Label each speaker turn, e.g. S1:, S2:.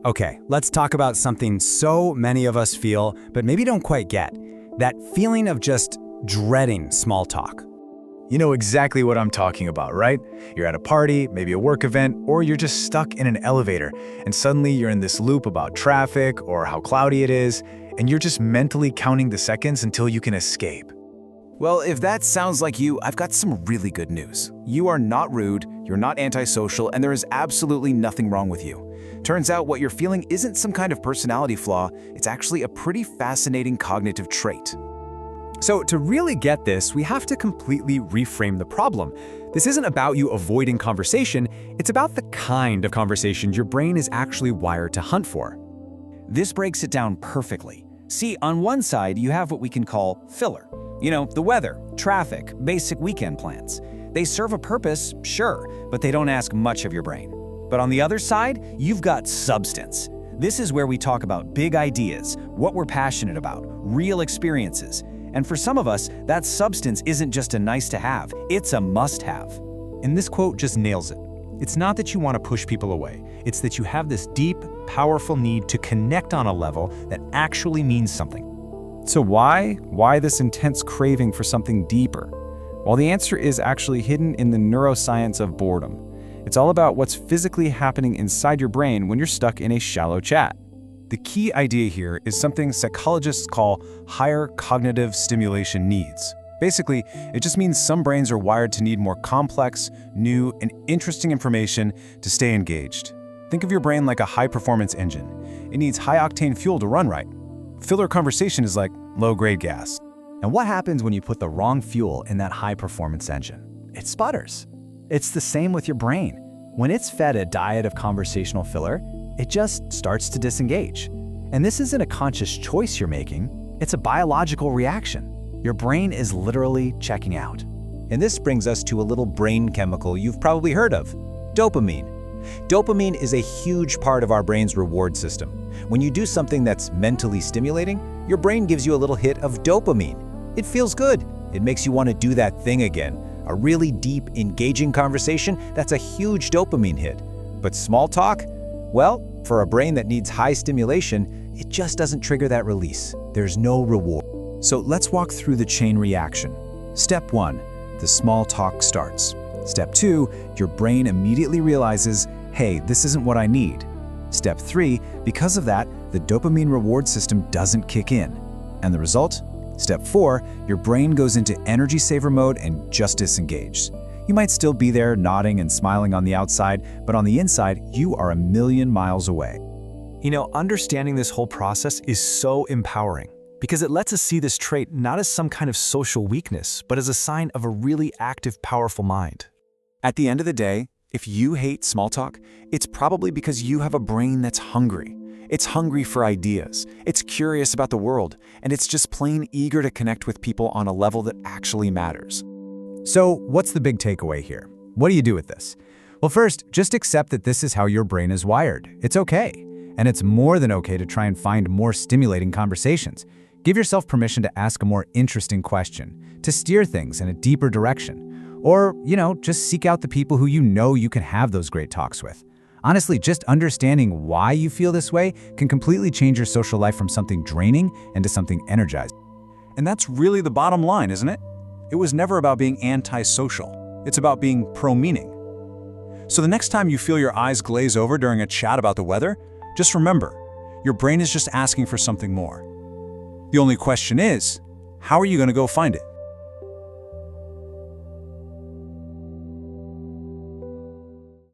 S1: Okay, let's talk about something so many of us feel, but maybe don't quite get. That feeling of just dreading small talk.
S2: You know exactly what I'm talking about, right? You're at a party, maybe a work event, or you're just stuck in an elevator, and suddenly you're in this loop about traffic or how cloudy it is, and you're just mentally counting the seconds until you can escape.
S3: Well, if that sounds like you, I've got some really good news. You are not rude, you're not antisocial, and there is absolutely nothing wrong with you. Turns out what you're feeling isn't some kind of personality flaw, it's actually a pretty fascinating cognitive trait.
S1: So to really get this, we have to completely reframe the problem. This isn't about you avoiding conversation, it's about the kind of conversation your brain is actually wired to hunt for.
S3: This breaks it down perfectly. See, on one side, you have what we can call filler. You know, the weather, traffic, basic weekend plans. They serve a purpose, sure, but they don't ask much of your brain. But on the other side, you've got substance. This is where we talk about big ideas, what we're passionate about, real experiences. And for some of us, that substance isn't just a nice to have, it's a must have.
S4: And this quote just nails it. It's not that you want to push people away, it's that you have this deep, powerful need to connect on a level that actually means something. So why? Why this intense craving for something deeper? Well, the answer is actually hidden in the neuroscience of boredom. It's all about what's physically happening inside your brain when you're stuck in a shallow chat. The key idea here is something psychologists call higher cognitive stimulation needs. Basically, it just means some brains are wired to need more complex, new, and interesting information to stay engaged. Think of your brain like a high-performance engine. It needs high-octane fuel to run right. Filler conversation is like low-grade gas.
S1: And what happens when you put the wrong fuel in that high-performance engine? It sputters. It's the same with your brain. When it's fed a diet of conversational filler, it just starts to disengage. And this isn't a conscious choice you're making, it's a biological reaction. Your brain is literally checking out.
S5: And this brings us to a little brain chemical you've probably heard of, dopamine. Dopamine is a huge part of our brain's reward system. When you do something that's mentally stimulating, your brain gives you a little hit of dopamine. It feels good. It makes you want to do that thing again. A really deep, engaging conversation, that's a huge dopamine hit. But small talk? Well, for a brain that needs high stimulation, it just doesn't trigger that release. There's no reward.
S2: So let's walk through the chain reaction. Step 1, the small talk starts. Step 2, your brain immediately realizes, hey, this isn't what I need. Step 3, because of that, the dopamine reward system doesn't kick in. And the result? Step 4, your brain goes into energy saver mode and just disengages. You might still be there nodding and smiling on the outside, but on the inside, you are a million miles away.
S4: You know, understanding this whole process is so empowering because it lets us see this trait not as some kind of social weakness, but as a sign of a really active, powerful mind.
S2: At the end of the day, if you hate small talk, it's probably because you have a brain that's hungry. It's hungry for ideas, it's curious about the world, and it's just plain eager to connect with people on a level that actually matters.
S1: So what's the big takeaway here? What do you do with this? Well, first, just accept that this is how your brain is wired. It's okay. And it's more than okay to try and find more stimulating conversations. Give yourself permission to ask a more interesting question, to steer things in a deeper direction. Or, just seek out the people who you know you can have those great talks with. Honestly, just understanding why you feel this way can completely change your social life from something draining into something energized.
S4: And that's really the bottom line, isn't it? It was never about being antisocial. It's about being pro-meaning. So the next time you feel your eyes glaze over during a chat about the weather, just remember, your brain is just asking for something more. The only question is, how are you going to go find it?